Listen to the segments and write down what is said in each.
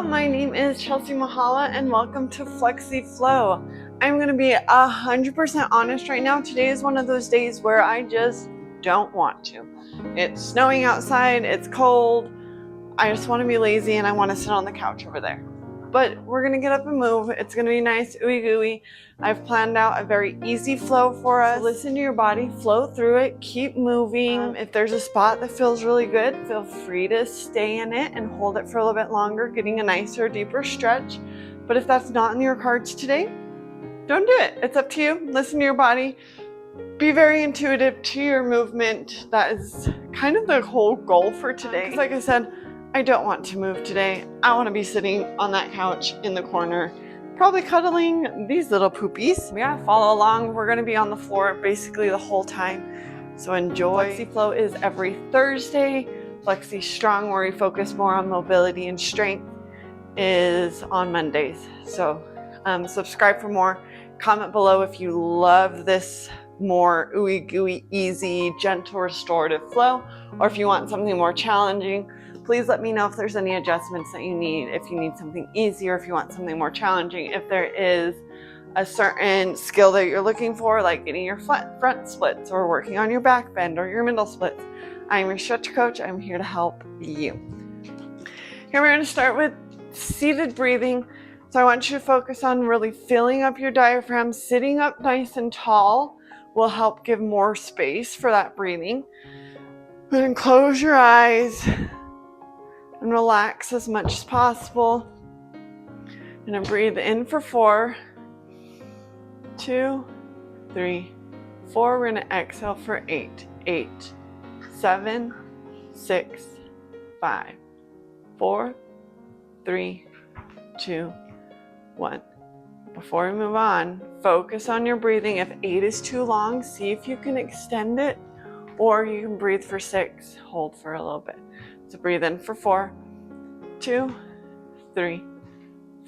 my name is Chelsea Mahala and welcome to Flexy Flow. I'm going to be 100% honest right now. Today is one of those days where I just don't want to. It's snowing outside, it's cold, I just want to be lazy and I want to sit on the couch over there. But we're going to get up and move. It's going to be nice, ooey gooey. I've planned out a very easy flow for us. So listen to your body, flow through it, keep moving. If there's a spot that feels really good, feel free to stay in it and hold it for a little bit longer, getting a nicer, deeper stretch. But if that's not in your cards today, don't do it. It's up to you. Listen to your body. Be very intuitive to your movement. That is kind of the whole goal for today. Because like I said, I don't want to move today. I want to be sitting on that couch in the corner, probably cuddling these little poopies. Yeah, follow along. We're going to be on the floor basically the whole time. So enjoy. Flexy Flow is every Thursday. Flexy Strong, where we focus more on mobility and strength, is on Mondays. So subscribe for more. Comment below if you love this more ooey gooey, easy, gentle, restorative flow, or if you want something more challenging. Please let me know if there's any adjustments that you need, if you need something easier, if you want something more challenging, if there is a certain skill that you're looking for, like getting your front splits or working on your back bend or your middle splits. I'm your stretch coach. I'm here to help you. Here we're going to start with seated breathing. So I want you to focus on really filling up your diaphragm. Sitting up nice and tall will help give more space for that breathing. Then close your eyes and relax as much as possible. I'm going to breathe in for 4, 2, 3, 4. We're going to exhale for 8, 8, 7, 6, 5, 4, 3, 2, 1. Before we move on, focus on your breathing. If 8 is too long, see if you can extend it, or you can breathe for 6, hold for a little bit. So breathe in for 4, 2, 3,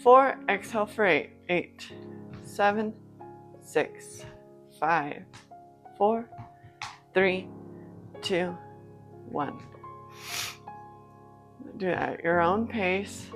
4. Exhale for 8, 8, 7, 6, 5, 4, 3, 2, 1. Do it at your own pace.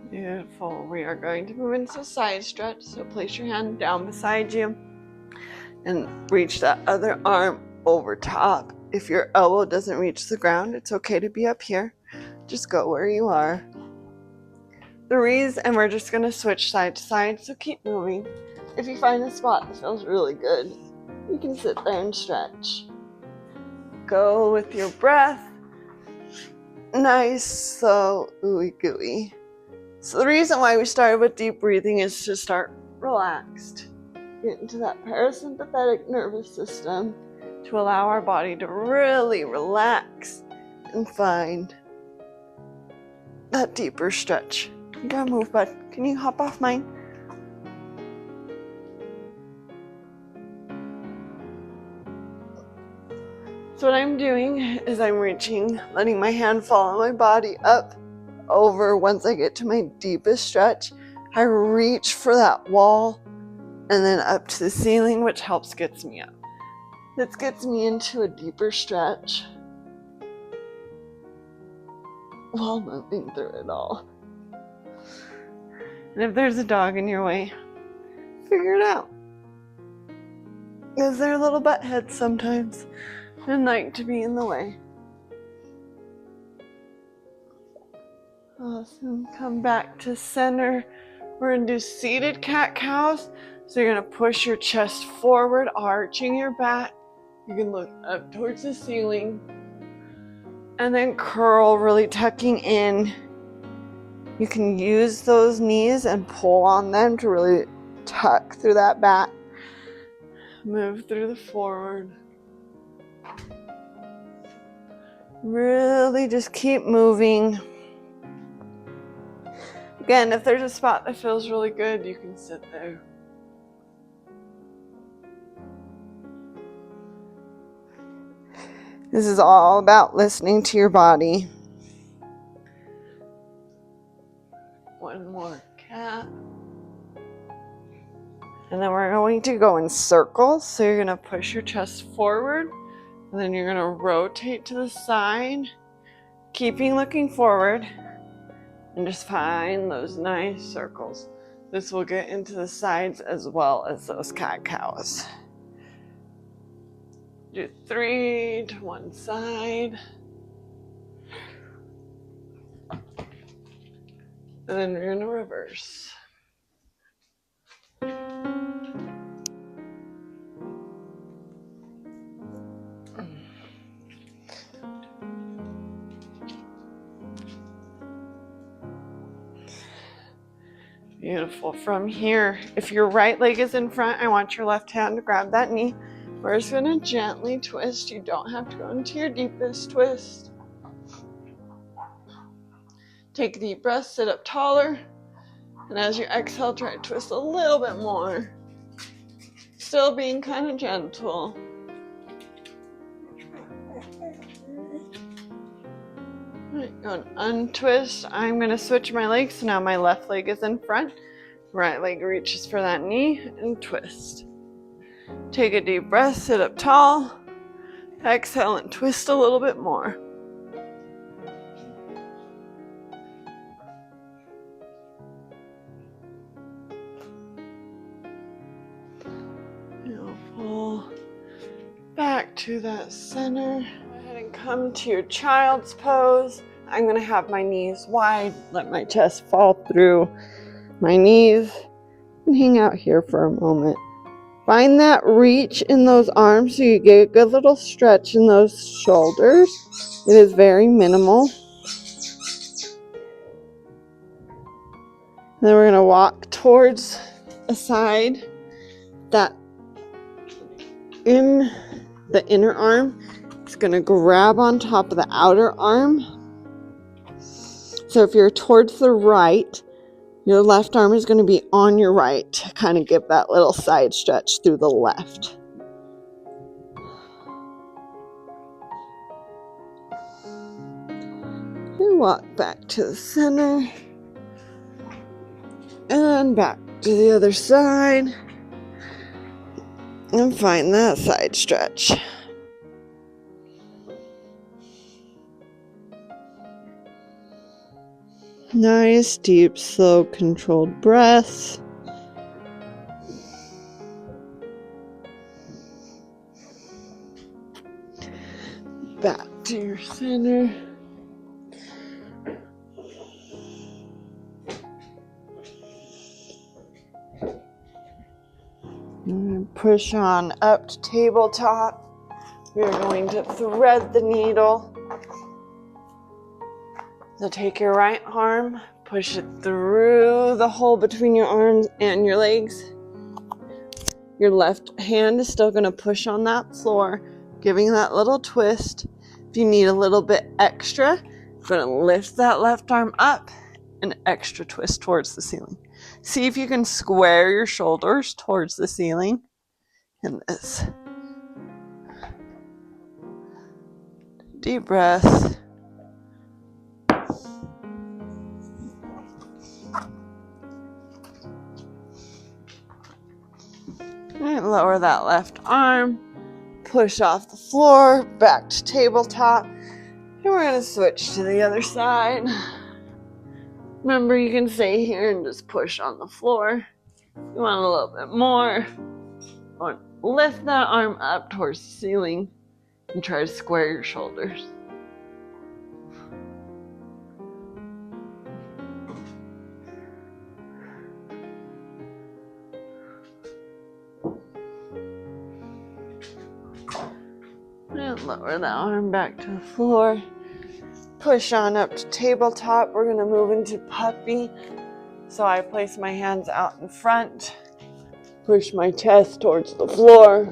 Beautiful. We are going to move into side stretch. So place your hand down beside you and reach that other arm over top. If your elbow doesn't reach the ground, it's okay to be up here. Just go where you are. And we're just going to switch side to side. So keep moving. If you find a spot that feels really good, you can sit there and stretch. Go with your breath. Nice, slow, ooey gooey. So the reason why we started with deep breathing is to start relaxed. Get into that parasympathetic nervous system to allow our body to really relax and find that deeper stretch. You gotta move, bud. Can you hop off mine? So what I'm doing is I'm reaching, letting my hand fall on my body up, over. Once I get to my deepest stretch, I reach for that wall and then up to the ceiling, which gets me up. This gets me into a deeper stretch while moving through it all. And if there's a dog in your way, figure it out. Because they're little butt heads sometimes and like to be in the way. Awesome. Come back to center. We're going to do seated cat-cows. So you're going to push your chest forward, arching your back. You can look up towards the ceiling. And then curl, really tucking in. You can use those knees and pull on them to really tuck through that back. Move through the forward. Really just keep moving. Again, if there's a spot that feels really good, you can sit there. This is all about listening to your body. One more cat. And then we're going to go in circles. So you're going to push your chest forward. And then you're going to rotate to the side, keeping looking forward. And just find those nice circles. This will get into the sides as well as those cat-cows. Do 3 to one side. And then we're going to reverse. Beautiful. From here, if your right leg is in front, I want your left hand to grab that knee. We're just going to gently twist. You don't have to go into your deepest twist. Take a deep breath, sit up taller. And as you exhale, try to twist a little bit more. Still being kind of gentle. Alright, go and untwist. I'm going to switch my legs. So now my left leg is in front. Right leg reaches for that knee and twist. Take a deep breath, sit up tall. Exhale and twist a little bit more. Pull back to that center. Go ahead and come to your child's pose. I'm going to have my knees wide, let my chest fall through my knees, and hang out here for a moment. Find that reach in those arms so you get a good little stretch in those shoulders. It is very minimal. And then we're going to walk towards a side that in the inner arm, it's going to grab on top of the outer arm. So if you're towards the right, your left arm is going to be on your right to kind of give that little side stretch through the left. And walk back to the center. And back to the other side. And find that side stretch. Nice, deep, slow, controlled breaths. Back to your center. And push on up to tabletop. We are going to thread the needle. So take your right arm, push it through the hole between your arms and your legs. Your left hand is still going to push on that floor, giving that little twist. If you need a little bit extra, you're going to lift that left arm up and extra twist towards the ceiling. See if you can square your shoulders towards the ceiling in this. Deep breath. And lower that left arm, push off the floor, back to tabletop, and we're going to switch to the other side. Remember, you can stay here and just push on the floor. You want a little bit more, or lift that arm up towards the ceiling and try to square your shoulders. And lower that arm back to the floor. Push on up to tabletop. We're going to move into puppy. So I place my hands out in front. Push my chest towards the floor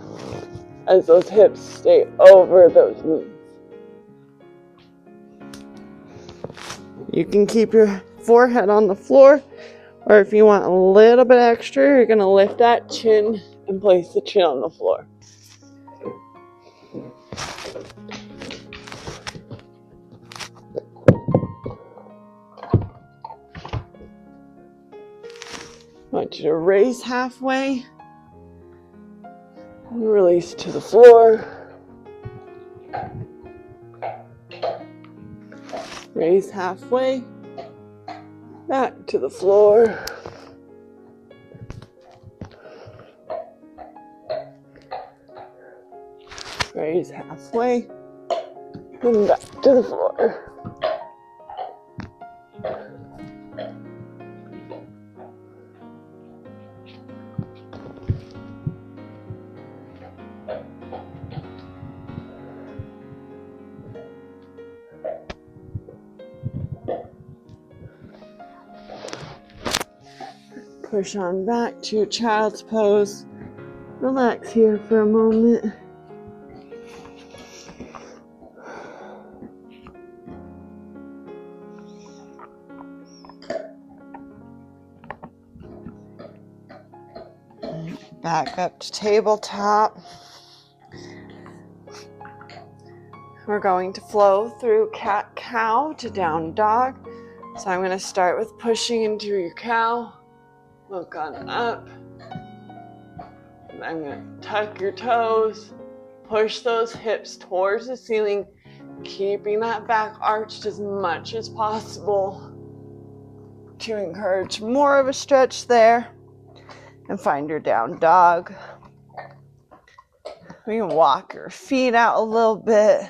as those hips stay over those knees. You can keep your forehead on the floor, or if you want a little bit extra, you're going to lift that chin and place the chin on the floor. I want you to raise halfway, and release to the floor. Raise halfway, back to the floor. Raise halfway, and back to the floor. Push on back to your child's pose. Relax here for a moment. Back up to tabletop. We're going to flow through cat-cow to down dog. So I'm going to start with pushing into your cow. Look on up. And I'm going to tuck your toes. Push those hips towards the ceiling, keeping that back arched as much as possible to encourage more of a stretch there. And find your down dog. We can walk your feet out a little bit.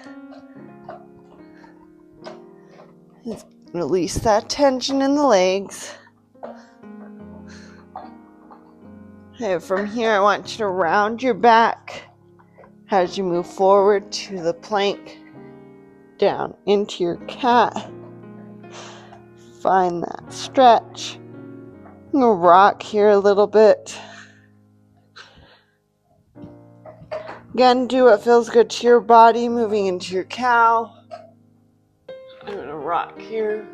Release that tension in the legs. Okay, from here, I want you to round your back as you move forward to the plank, down into your cat. Find that stretch. I'm going to rock here a little bit. Again, do what feels good to your body, moving into your cow. I'm going to rock here.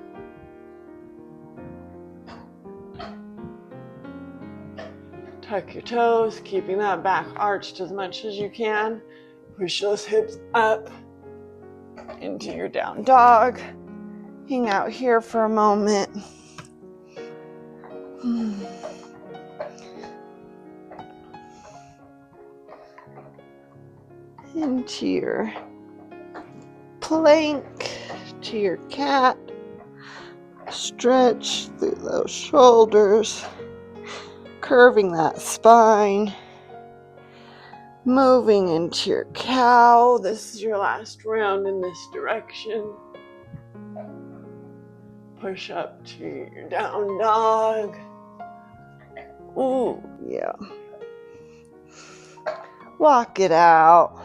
Tuck your toes, keeping that back arched as much as you can. Push those hips up into your down dog. Hang out here for a moment. Into your plank, to your cat. Stretch through those shoulders. Curving that spine, moving into your cow. This is your last round in this direction. Push up to your down dog. Ooh, yeah. Walk it out.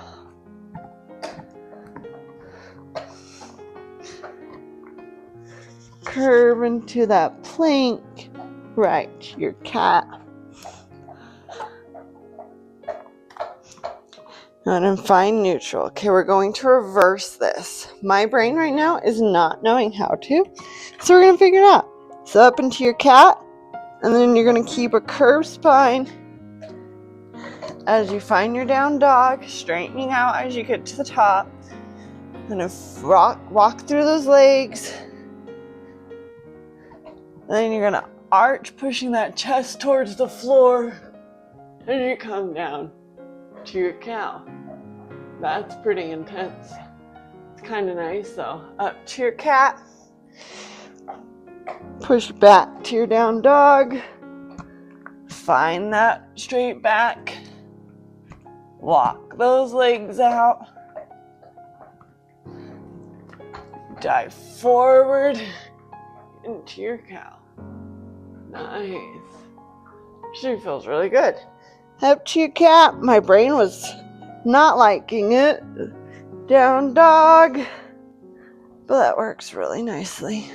Curve into that plank, right to your cat. And then find neutral. Okay, we're going to reverse this. My brain right now is not knowing how to, so we're going to figure it out. So up into your cat, and then you're going to keep a curved spine as you find your down dog, straightening out as you get to the top. And walk through those legs. And then you're going to arch, pushing that chest towards the floor as you come down to your cow. That's pretty intense. It's kind of nice though. Up to your cat. Push back to your down dog. Find that straight back. Walk those legs out. Dive forward into your cow. Nice. She feels really good. Up to your cat. My brain was not liking it. Down dog. But that works really nicely.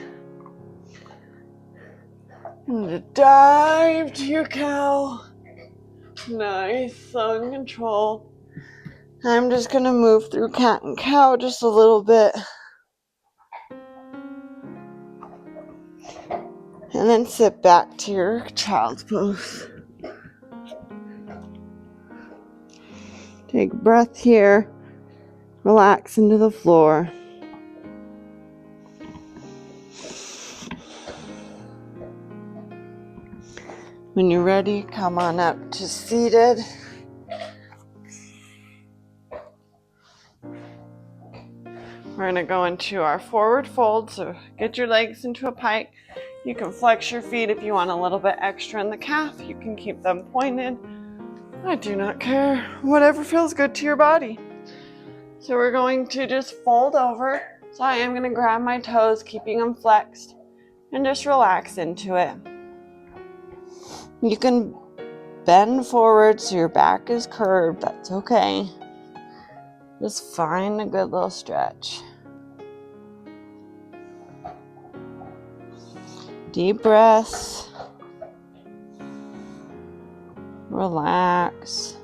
And to dive to your cow. Nice, so in control. I'm just going to move through cat and cow just a little bit. And then sit back to your child's pose. Take a breath here. Relax into the floor. When you're ready, come on up to seated. We're going to go into our forward fold, so get your legs into a pike. You can flex your feet if you want a little bit extra in the calf. You can keep them pointed. I do not care. Whatever feels good to your body. So we're going to just fold over. So I am going to grab my toes, keeping them flexed, and just relax into it. You can bend forward so your back is curved. That's okay. Just find a good little stretch. Deep breaths. Relax.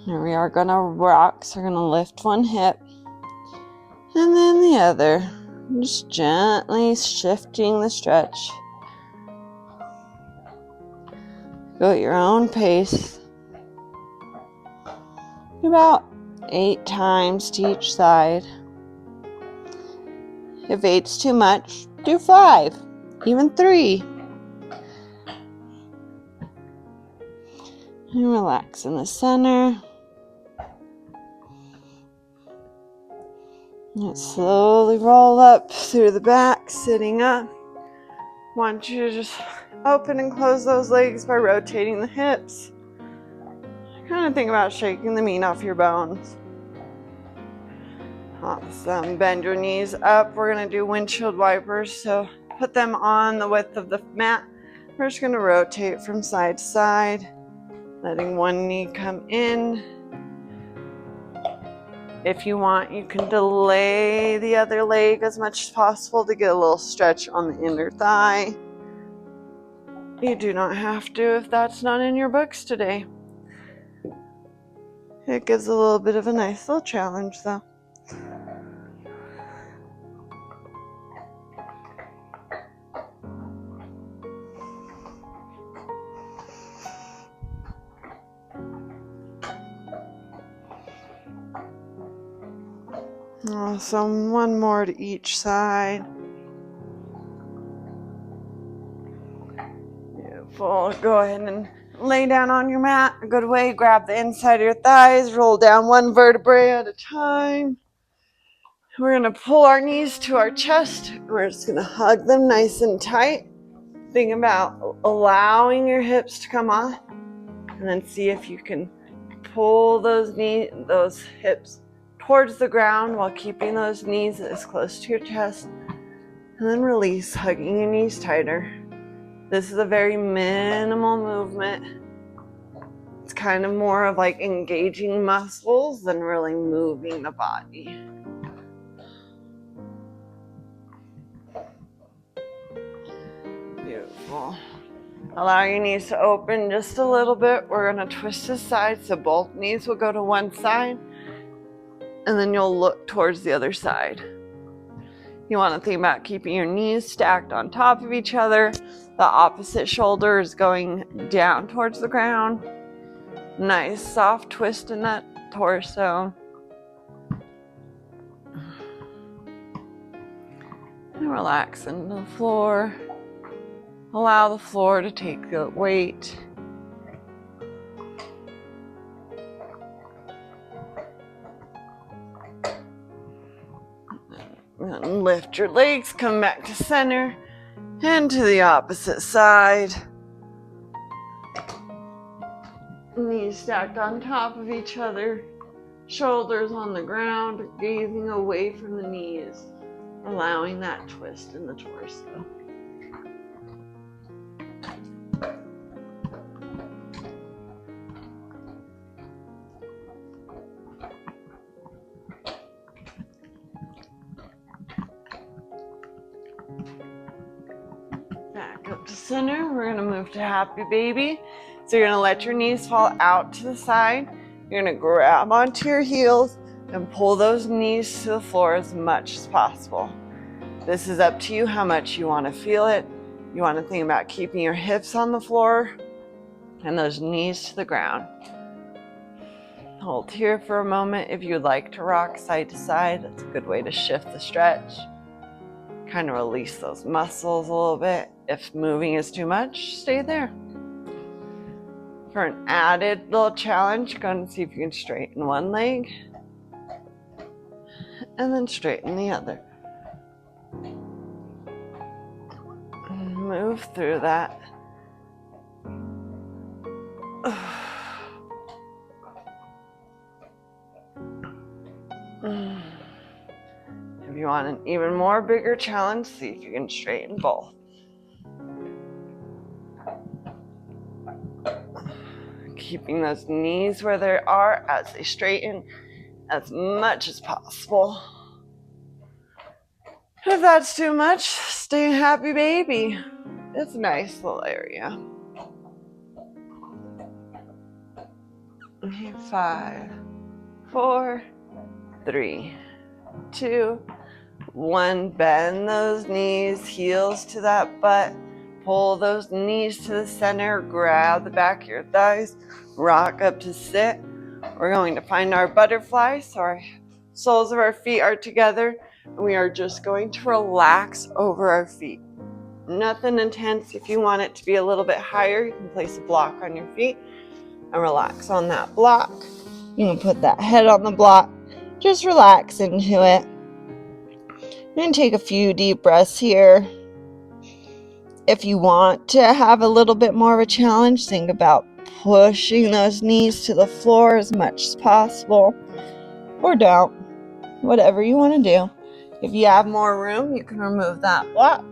Here we are gonna rock, so we're gonna lift one hip and then the other. Just gently shifting the stretch. Go at your own pace. About 8 times to each side. If 8's too much, do 5, even 3. And relax in the center. And slowly roll up through the back, sitting up. Want you to just open and close those legs by rotating the hips. Kind of think about shaking the meat off your bones. Awesome. Bend your knees up. We're going to do windshield wipers, so put them on the width of the mat. We're just going to rotate from side to side, letting one knee come in. If you want, you can delay the other leg as much as possible to get a little stretch on the inner thigh. You do not have to if that's not in your books today. It gives a little bit of a nice little challenge though. Awesome. One more to each side. Beautiful. Go ahead and lay down on your mat a good way. Grab the inside of your thighs. Roll down one vertebrae at a time. We're going to pull our knees to our chest. We're just going to hug them nice and tight. Think about allowing your hips to come off. And then see if you can pull those hips towards the ground while keeping those knees as close to your chest. And then release, hugging your knees tighter. This is a very minimal movement. It's kind of more of like engaging muscles than really moving the body. Beautiful. Allow your knees to open just a little bit. We're going to twist this side so both knees will go to one side. And then you'll look towards the other side. You want to think about keeping your knees stacked on top of each other. The opposite shoulder is going down towards the ground. Nice soft twist in that torso. And relax into the floor. Allow the floor to take the weight. And lift your legs, come back to center, and to the opposite side. Knees stacked on top of each other, shoulders on the ground, gazing away from the knees, allowing that twist in the torso. to center. We're gonna move to happy baby. So you're gonna let your knees fall out to the side. You're gonna grab onto your heels and pull those knees to the floor as much as possible. This is up to you how much you want to feel it. You want to think about keeping your hips on the floor and those knees to the ground. Hold here for a moment. If you'd like to rock side to side, that's a good way to shift the stretch. Kind of release those muscles a little bit. If moving is too much, stay there. For an added little challenge, go and see if you can straighten one leg and then straighten the other. Move through that. If you want an even more bigger challenge, see if you can straighten both. Keeping those knees where they are as they straighten as much as possible. If that's too much, stay happy baby. It's a nice little area. 5, 4, 3, 2, 1. Bend those knees, heels to that butt. Pull those knees to the center. Grab the back of your thighs. Rock up to sit. We're going to find our butterfly. So our soles of our feet are together. And we are just going to relax over our feet. Nothing intense. If you want it to be a little bit higher, you can place a block on your feet and relax on that block. You can put that head on the block. Just relax into it. And take a few deep breaths here. If you want to have a little bit more of a challenge, think about pushing those knees to the floor as much as possible. Or don't. Whatever you want to do. If you have more room, you can remove that block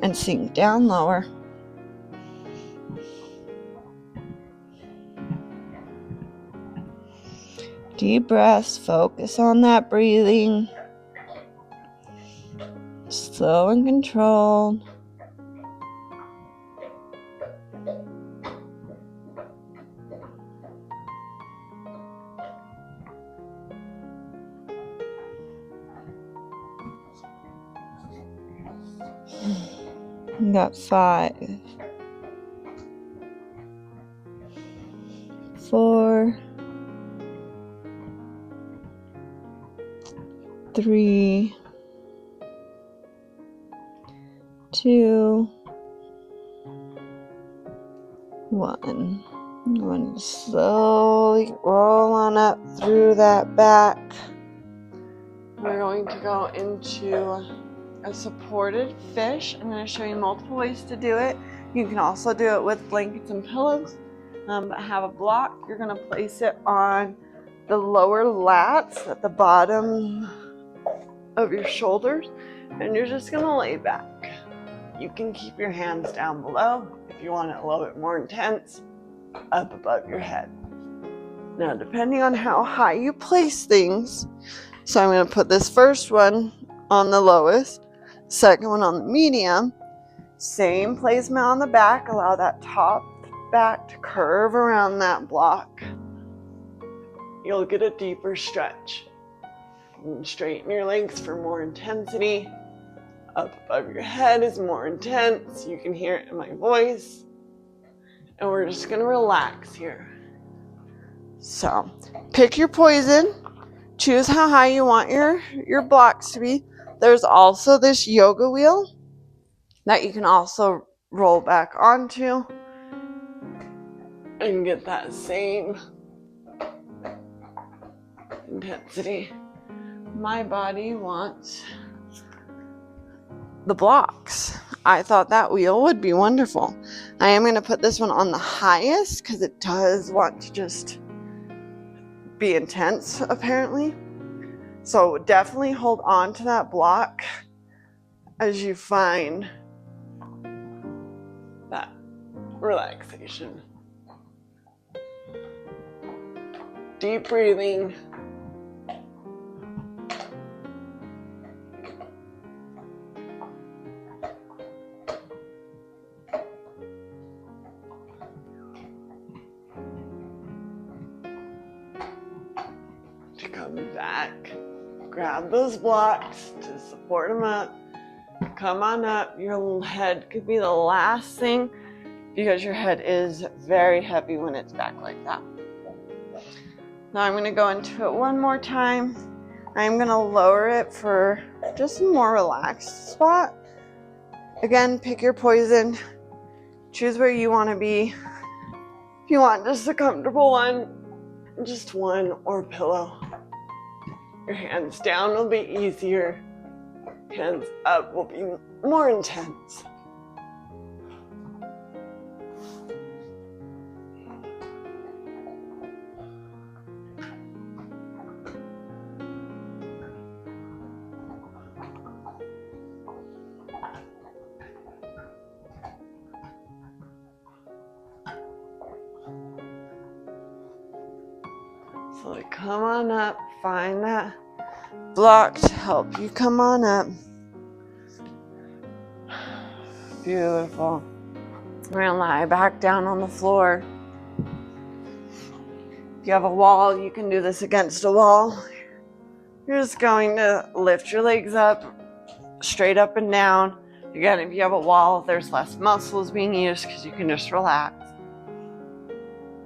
and sink down lower. Deep breaths, focus on that breathing. Slow and controlled. We got 5, 4, 3, 2, 1. I'm going to slowly roll on up through that back. We're going to go into a supported fish. I'm going to show you multiple ways to do it. You can also do it with blankets and pillows, but have a block. You're going to place it on the lower lats at the bottom of your shoulders, and you're just going to lay back. You can keep your hands down below if you want it a little bit more intense, up above your head. Now, depending on how high you place things, so I'm going to put this first one on the lowest, second one on the medium, same placement on the back. Allow that top back to curve around that block. You'll get a deeper stretch. You can straighten your legs for more intensity. Up above your head is more intense. You can hear it in my voice. And we're just going to relax here. So, pick your poison. Choose how high you want your blocks to be. There's also this yoga wheel that you can also roll back onto and get that same intensity. My body wants the blocks. I thought that wheel would be wonderful. I am going to put this one on the highest because it does want to just be intense, apparently. So definitely hold on to that block as you find that relaxation. Deep breathing. and back. Grab those blocks to support them up. Come on up. Your head could be the last thing because your head is very heavy when it's back like that. Now I'm going to go into it one more time. I'm going to lower it for just a more relaxed spot. Again, pick your poison. Choose where you want to be. If you want just a comfortable one, just one or pillow. Your hands down will be easier. Hands up will be more intense. So come on up, find that block to help you come on up. Beautiful. We're gonna lie back down on the floor. If you have a wall, you can do this against a wall. You're just going to lift your legs up, straight up and down. Again, if you have a wall, there's less muscles being used because you can just relax.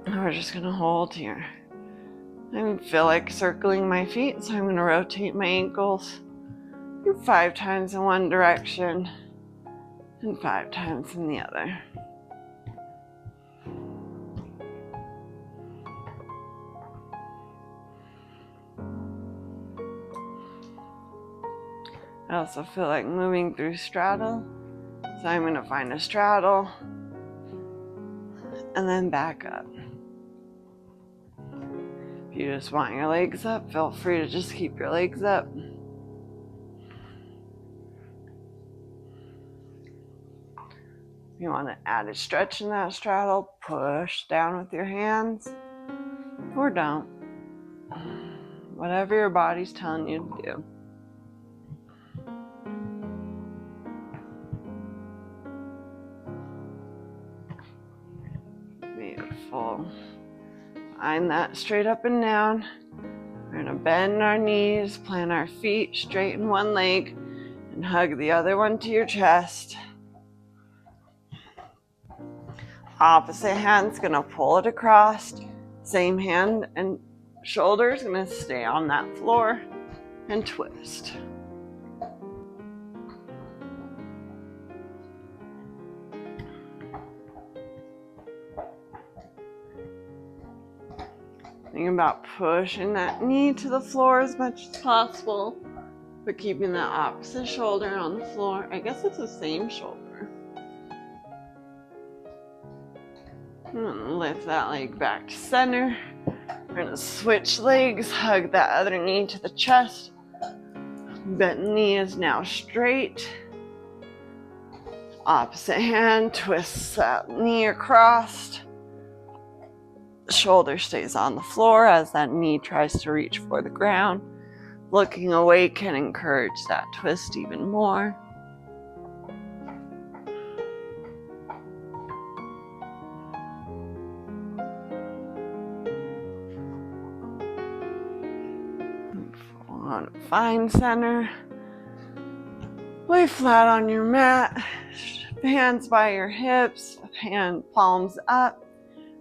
And we're just gonna hold here. I feel like circling my feet, so I'm going to rotate my ankles 5 times in one direction and 5 times in the other. I also feel like moving through straddle, so I'm going to find a straddle and then back up. If you just want your legs up, feel free to just keep your legs up. If you want to add a stretch in that straddle, push down with your hands or don't. Whatever your body's telling you to do. Beautiful. Find that straight up and down. We're going to bend our knees, plant our feet, straighten one leg, and hug the other one to your chest. Opposite hand's going to pull it across. Same hand and shoulder's going to stay on that floor and twist. Think about pushing that knee to the floor as much as possible, but keeping that opposite shoulder on the floor. I guess it's the same shoulder. And lift that leg back to center. We're going to switch legs, hug that other knee to the chest. Bent knee is now straight. Opposite hand, twists that knee across. Shoulder stays on the floor as that knee tries to reach for the ground. Looking away can encourage that twist even more. Find center. Lay flat on your mat. Hands by your hips, hand palms up.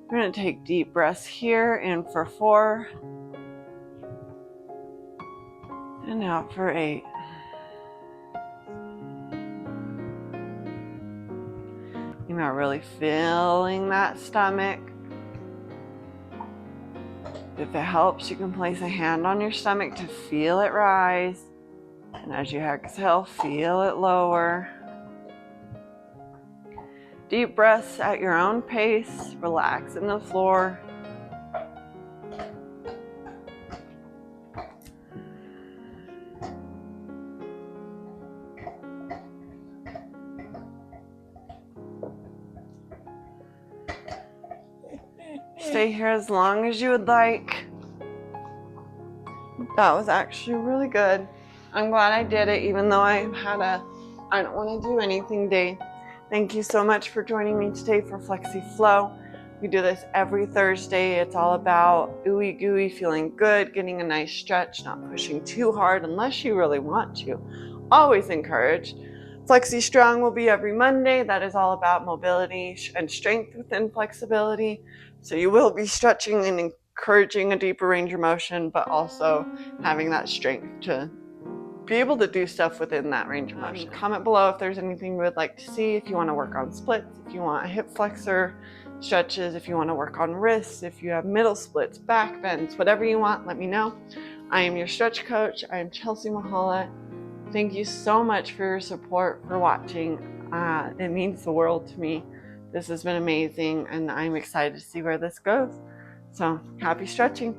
We're going to take deep breaths here, in for 4, and out for 8. You're not really feeling that stomach. If it helps, you can place a hand on your stomach to feel it rise, and as you exhale, feel it lower. Deep breaths at your own pace, relax in the floor. Stay here as long as you would like. That was actually really good. I'm glad I did it, even though I had a I don't want to do anything day. Thank you so much for joining me today for Flexy Flow. We do this every Thursday. It's all about ooey gooey, feeling good, getting a nice stretch, not pushing too hard unless you really want to. Always encouraged. Flexi Strong will be every Monday. That is all about mobility and strength within flexibility. So you will be stretching and encouraging a deeper range of motion, but also having that strength to be able to do stuff within that range of motion. Comment below if there's anything you would like to see, if you want to work on splits, if you want a hip flexor stretches, if you want to work on wrists, if you have middle splits, back bends, whatever you want, let me know. I am your stretch coach. I am Chelsea Mahala. Thank you so much for your support, for watching. It means the world to me. This has been amazing, and I'm excited to see where this goes. So happy stretching.